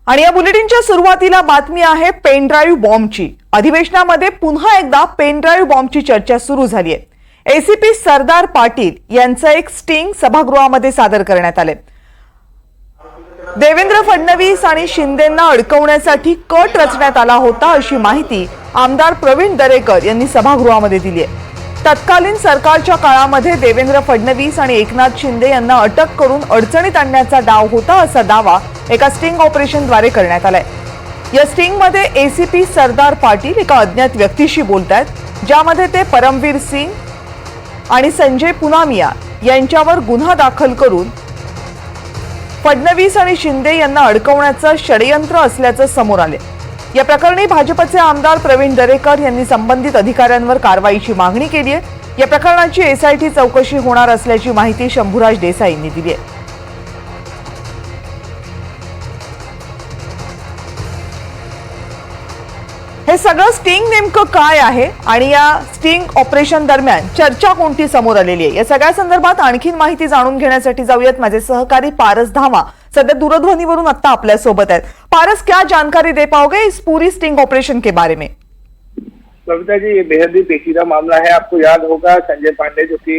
आणि या बुलेटिनच्या सुरुवातीला बातमी आहे पेन ड्राईव्ह बॉम्बची। अधिवेशनामध्ये पुन्हा एकदा पेन ड्राईव्ह बॉम्बची चर्चा सुरू झाली आहे। एसीपी सरदार पाटील यांचं एक स्टिंग सभागृहामध्ये सादर करण्यात आले। देवेंद्र फडणवीस आणि शिंदेंना अडकवण्यासाठी कट रचण्यात आला होता अशी माहिती आमदार प्रवीण दरेकर यांनी सभागृहामध्ये दिली आहे। तत्कालीन सरकारच्या काळामध्ये देवेंद्र फडणवीस आणि एकनाथ शिंदे यांना अटक करून अडचणीत आणण्याचा डाव होता असा दावा एका स्टिंग ऑपरेशनद्वारे करण्यात आलाय। या स्टिंगमध्ये एसीपी सरदार पाटील एका अज्ञात व्यक्तीशी बोलतायत, ज्यामध्ये ते परमवीर सिंग आणि संजय पुनामिया यांच्यावर गुन्हा दाखल करून फडणवीस आणि शिंदे यांना अडकवण्याचं षडयंत्र असल्याचं समोर आले। या प्रकरणी भाजपचे आमदार प्रवीण दरेकर यांनी संबंधित अधिकाऱ्यांवर कारवाईची मागणी केली आहे। या प्रकरणाची एसआयटी चौकशी होणार असल्याची माहिती शंभूराज देसाई यांनी दिली आहे। हे सगळं स्टिंग नेमकं काय आहे आणि या स्टिंग ऑपरेशन दरम्यान चर्चा कोणती समोर आलेली आहे, या सगळ्या संदर्भात आणखीन माहिती जाणून घेण्यासाठी जाऊयात। माझे सहकारी पारस धामा सध्या दूरध्वनीवरून आता आपल्या सोबत आहेत। पारस, क्या जानकारी दे पाओगे इस पूरी स्टिंग ऑपरेशन के बारे में? कविता जी, ये बेहद ही पेचीदा मामला है। आपको याद होगा संजय पांडे जो कि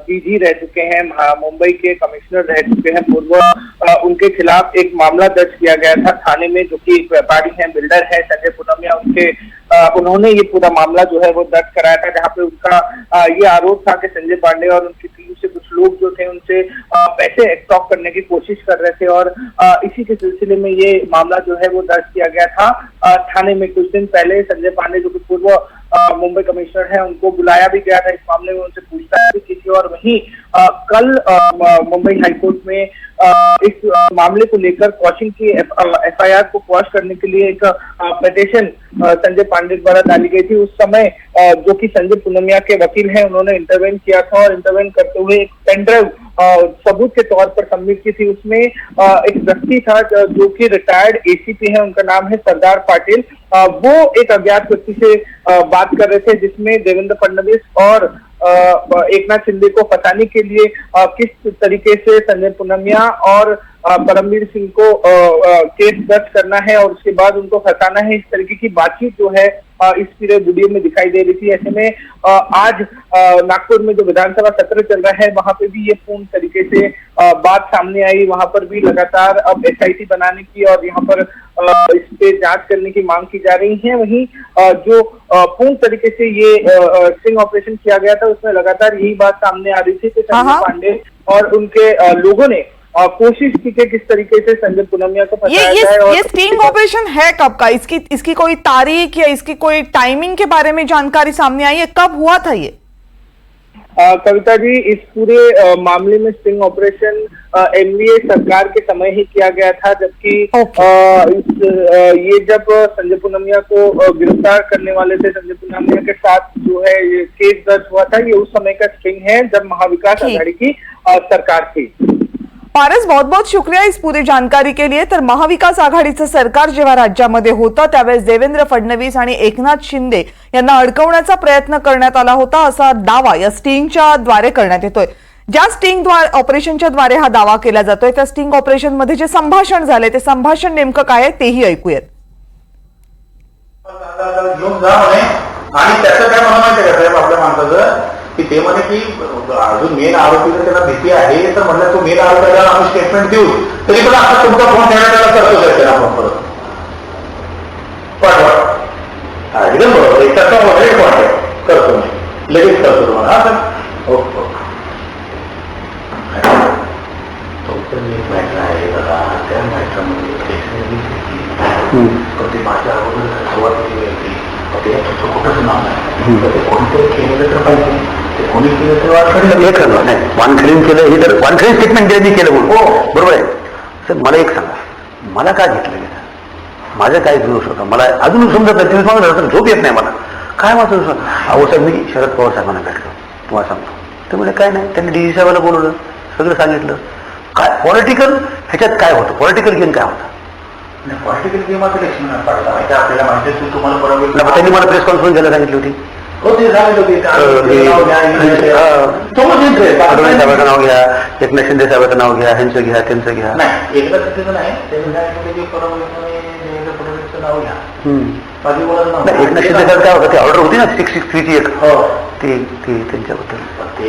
डीजी रह चुके हैं, मुंबई के कमिश्नर रह चुके हैं पूर्व, उनके खिलाफ एक मामला दर्ज किया गया था थाने में, जो कि एक व्यापारी हैं, बिल्डर है संजय पुनामिया, उन्होंने ये पूरा मामला जो है वो दर्ज कराया था, जहाँ पे उनका ये आरोप था कि संजय पांडे और उनकी टीम से कुछ लोग जो थे उनसे पैसे एक्सटॉर्क करने की कोशिश कर रहे थे। और इसी के सिलसिले में ये मामला जो है वो दर्ज किया गया था थाने में। कुछ दिन पहले संजय पांडे जो कि पूर्व मुंबई कमिश्नर है, उनको बुलाया भी गया था इस मामले में, उनसे पूछताछ भी की थी। और वहीं कल मुंबई हाईकोर्ट में इस मामले को लेकर क्वॉशिंग की एफआईआर को क्वॉश करने के लिए एक पिटीशन संजय पांडे द्वारा डाली गई थी। उस समय जो कि संजय पुनामिया के वकील हैं, उन्होंने इंटरवेन किया था और इंटरवेन करते हुए एक पेनड्राइव सबूत के तौर पर सबमिट की थी। उसमें एक व्यक्ति था जो कि रिटायर्ड एसीपी है, उनका नाम है सरदार पाटिल। वो एक अज्ञात व्यक्ति से बात कर रहे थे, जिसमें देवेंद्र फडणवीस और एकनाथ शिंदे को फंसाने के लिए किस तरीके से संजय पुनामिया और परमवीर सिंह को केस दर्ज करना है और उसके बाद उनको फंसाना है, इस तरीके की बातचीत जो है इस पूरे वीडियो में दिखाई दे रही थी। ऐसे में आज नागपुर में जो विधानसभा सत्र चल रहा है, वहां पे भी ये पूर्ण तरीके से बात सामने आई। वहां पर भी लगातार अब एसआईटी बनाने की और यहाँ पर इस पे जांच करने की मांग की जा रही है। वहीं जो पूर्ण तरीके से ये स्टिंग ऑपरेशन किया गया था, उसमें लगातार यही बात सामने आ रही थी कि संजय पांडे और उनके लोगों ने कोशिश की कि किस तरीके से संजय पुनामिया को फंसाया जाए। और ये स्टिंग ऑपरेशन है कब का? इसकी कोई तारीख या इसकी कोई टाइमिंग के बारे में जानकारी सामने आई है? कब हुआ था ये? कविता जी, इस पूरे मामले में स्टिंग ऑपरेशन एनडीए सरकार के समय ही किया गया था, जबकि ये जब संजय पुनामिया को गिरफ्तार करने वाले थे, संजय पुनामिया के साथ जो है ये केस दर्ज हुआ था, ये उस समय का स्टिंग है जब महाविकास आघाड़ी की सरकार थी। पारस, बहुत बहुत शुक्रिया इस पूरी जानकारी के लिए। तर महाविकास आघाडीचं सरकार जेव्हा राज्यामध्ये होतं, त्यावेळेस देवेंद्र फडणवीस आणि एकनाथ शिंदे यांना अडकवण्याचा प्रयत्न करण्यात आला होता असा दावा या स्टिंगच्या द्वारे करण्यात येतोय। ज्या स्टिंग ऑपरेशनच्या द्वारे हा दावा केला जातोय, त्या स्टिंग ऑपरेशन मध्ये जे संभाषण झाले, ते संभाषण नेमकं काय आहे तेही ऐकूयात। आणि त्याचं काय मला माहिती आहे का आपल्या माणसाचं की ते म्हणे की अजून मेन आरोपीला त्याला भीती आहे, तर म्हटलं तो मेन आरोपीला आम्ही स्टेटमेंट देऊ, तरी पण आता तुमचा फोन त्याला करतो साहेब आपण परत पाठवा एकदम बरोबर एक तासा वगैरे कॉन्टॅक्ट करतो, मी लगेच करतो तुम्हाला। हा सर, ओके तो पण एक मॅटर आहे बघा, त्या मॅटरमध्ये कधी माझ्या अगोदर सुरुवात केली होती, कुठंच नाव नाही, ते कोणतरी केलेलं तर पाहिजे, ते कोणी केलं तर वानखडे हे करणार नाही, वानखडीन केलं हे तर वानखडी स्टेटमेंट त्यांनी केलं म्हणून। हो बरोबर आहे सर। मला एक सांगा, मला काय घेतलं गेलं, माझा काय दोष होता? मला अजून समजत नाही, तुम्ही सांगितलं झोप येत नाही मला, काय माझं दोष? अहो सर, मी शरद पवार साहेबांना भेटलो, तुम्हाला सांगतो, तर म्हणजे काय नाही, त्यांनी डीजी साहेबांना बोलवलं, सगळं सांगितलं। काय पॉलिटिकल ह्याच्यात काय होतं, पॉलिटिकल गेम काय होतं? पॉलिटिकल गेम आता आपल्याला माहिती आहे, तुम्हाला बरोबर त्यांनी मला प्रेस कॉन्फरन्स घ्यायला सांगितली होती, हो ते सांगितलं की फडणवीस साहेबांचं नाव घ्या, एकनाथ शिंदे साहेबांचं नाव घ्या, ह्यांचं घ्या, त्यांचं घ्या. नाही एकनाथ शिंदेचं नाही, ते विधायक देवेंद्र फडणवीसचं नाव घ्या. नाही एकनाथ शिंदे साहेब काय होतं, ते ऑर्डर होती ना 663ची एक, ते त्यांच्याबद्दल ते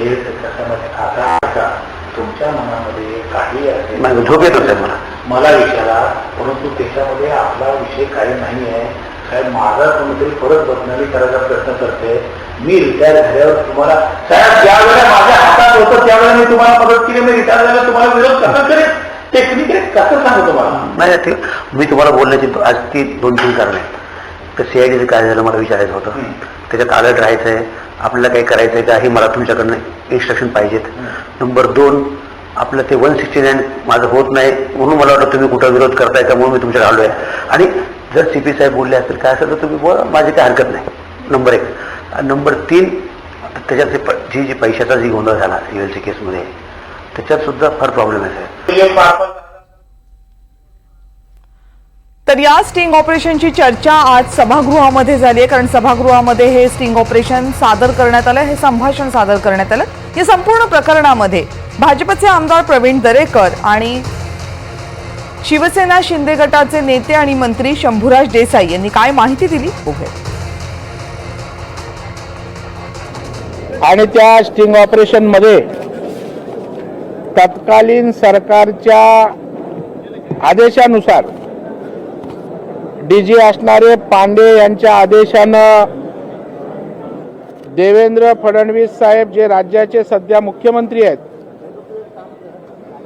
आता तुमच्या मनामध्ये काही असेल झोप येतो साहेब मला विचारा, परंतु त्याच्यामध्ये आपला विषय काही नाही आहे साहेब. माझा कोणीतरी परत बदनामी करायचा प्रयत्न करते. मी रिटायर झाल्यावर तुम्हाला साहेब ज्यावेळेला माझ्या हातात होतं त्यावेळेला मी तुम्हाला मदत केली, मी रिटायर झाल्यावर तुम्हाला विरोध कसं करेल, टेक्निकली कसं सांगू तुम्हाला. नाही मी तुम्हाला बोलण्याची आज ती 2-3 कारण आहेत. तर CIDचं काय झालं मला विचारायचं होतं, त्याच्यात अलर्ट राहायचं आहे, आपल्याला काही करायचं आहे का हे मला तुमच्याकडनं इन्स्ट्रक्शन पाहिजेत. नंबर 2 आपलं ते 169 माझं होत नाही म्हणून मला वाटतं तुम्ही कुठं विरोध करताय का म्हणून मी तुमच्याकडे आलो आहे. आणि जर CP साहेब बोलले असतील काय असेल तर तुम्ही बोला, माझी काही हरकत नाही. नंबर 1. नंबर 3 त्याच्यात जी पैशाचा जी गोंधळ झाला CVLC केसमध्ये त्याच्यात सुद्धा फार प्रॉब्लेम आहे. तर या स्टिंग ऑपरेशनची चर्चा आज सभागृहामध्ये झाली आहे, कारण सभागृहामध्ये हे स्टिंग ऑपरेशन सादर करण्यात आलं, हे संभाषण सादर करण्यात आलं. या संपूर्ण प्रकरणामध्ये भाजपचे आमदार प्रवीण दरेकर आणि शिवसेना शिंदे गटाचे नेते आणि मंत्री शंभूराज देसाई यांनी काय माहिती दिली बघूया. आणि त्या स्टिंग ऑपरेशन मध्ये तत्कालीन सरकारच्या आदेशानुसार DG असणारे पांडे यांच्या आदेशानं देवेंद्र फडणवीस साहेब जे राज्याचे सध्या मुख्यमंत्री आहेत,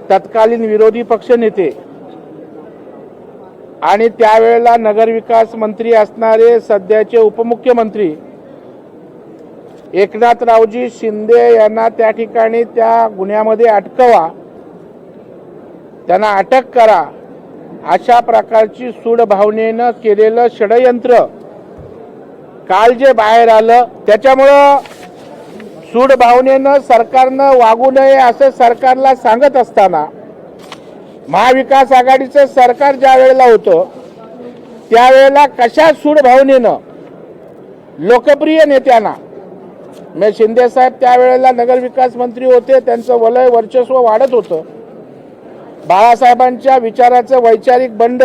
तत्कालीन विरोधी पक्षनेते आणि त्यावेळेला नगरविकास मंत्री असणारे सध्याचे उपमुख्यमंत्री एकनाथरावजी शिंदे यांना त्या ठिकाणी त्या गुन्ह्यामध्ये अटकवा, त्यांना अटक करा, अशा प्रकारची सूड भावनेनं केलेलं षडयंत्र काल जे बाहेर आलं, त्याच्यामुळं सूड भावनेनं सरकारनं वागू नये असं सरकारला सांगत असताना महाविकास आघाडीचं सरकार ज्या वेळेला होतं त्यावेळेला कशा सूड भावनेनं लोकप्रिय नेत्यांना, मी शिंदे साहेब त्यावेळेला नगरविकास मंत्री होते, त्यांचं वलय वर्चस्व वाढत होतं, बाळासाहेबांच्या विचाराचं वैचारिक बंड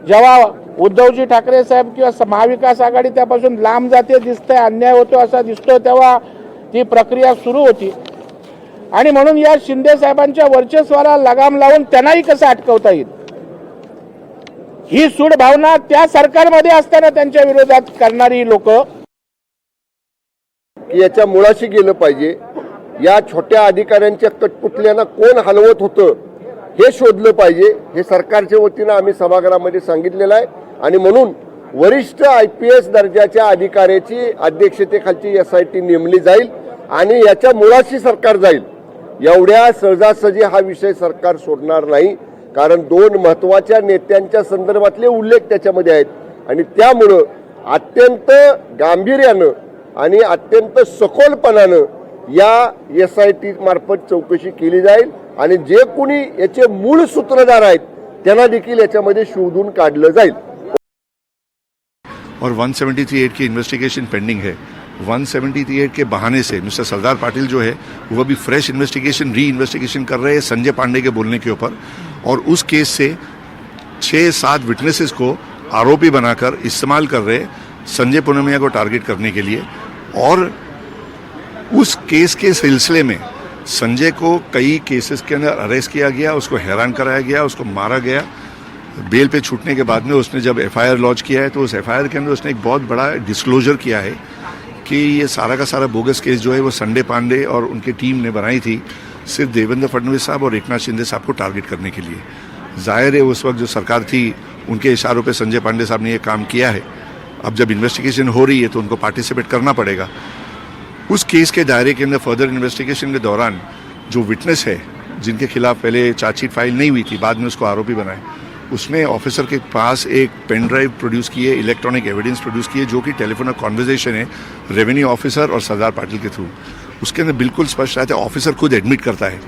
जेव्हा उद्धवजी ठाकरे साहेब किंवा महाविकास आघाडी त्यापासून लांब जाते दिसतंय, अन्याय होतो असा दिसतो, तेव्हा ती प्रक्रिया सुरू होती. आणि म्हणून या शिंदे साहेबांच्या वर्चस्वाला लगाम लावून त्यांनाही कसं अटकवता येईल ही सूड भावना त्या सरकारमध्ये असताना त्यांच्या विरोधात करणारी लोक, याच्या मुळाशी गेलं पाहिजे. या छोट्या अधिकाऱ्यांच्या कटपुतल्यांना कोण हलवत होतं हे शोधलं पाहिजे. हे सरकारच्या वतीनं आम्ही सभागृहामध्ये सांगितलेलं आहे. आणि म्हणून वरिष्ठ IPS दर्जाच्या अधिकाऱ्याची अध्यक्षतेखालची SIT नेमली जाईल आणि याच्या मुळाशी सरकार जाईल. एवढ्या सहजासहजी हा विषय सरकार सोडणार नाही, कारण 2 महत्त्वाच्या नेत्यांच्या संदर्भातले उल्लेख त्याच्यामध्ये आहेत आणि त्यामुळं अत्यंत गांभीर्यानं आणि अत्यंत सखोलपणानं या SIT मार्फत चौकशी केली जाईल आणि जे कोणी याचे मूळ सूत्रधार आहेत त्यांना देखील याच्यामध्ये शोधून काढलं जाईल. और 173(8) की इन्वेस्टिगेशन पेंडिंग है. 173(8) के बहाने से मिस्टर सरदार पाटिल जो है वो अभी फ्रेश री इन्वेस्टिगेशन कर रहे हैं संजय पांडे के बोलने के ऊपर, और उस केस से 6-7 विटनेसेस को आरोपी बनाकर इस्तेमाल कर रहे हैं संजय पुनमिया को टारगेट करने के लिए. और उस केस के सिलसिले में संजय को कई केसेस के अंदर अरेस्ट किया गया, उसको हैरान कराया गया, उसको मारा गया. बेल पे छूटने के बाद में उसने जब FIR लॉन्च किया है तो उस FIR के अंदर उसने एक बहुत बड़ा डिस्क्लोजर किया है कि ये सारा का सारा बोगस केस जो है वो संजय पांडे और उनकी टीम ने बनाई थी सिर्फ देवेंद्र फडणवीस साहब और एकनाथ शिंदे साहब को टारगेट करने के लिए. जाहिर है उस वक्त जो सरकार थी उनके इशारों पे संजय पांडे साहब ने ये काम किया है. अब जब इन्वेस्टिगेशन हो रही है तो उनको पार्टिसिपेट करना पड़ेगा. उस केस के दायरे के अंदर फर्दर इन्वेस्टिगेशन के दौरान जो विटनेस है जिनके खिलाफ पहले चार्जशीट फाइल नहीं हुई थी, बाद में उसको आरोपी बनाए, उसने ऑफिसर के पास एक पेन ड्राइव प्रोड्यूस किए, इलेक्ट्रॉनिक एविडेंस प्रोड्यूस किए जो कि टेलीफोन कॉन्वर्जेशन है रेवेन्यू ऑफिसर और सरदार पाटिल के थ्रू. उसके अंदर बिल्कुल स्पष्ट रहता है, ऑफिसर खुद एडमिट करता है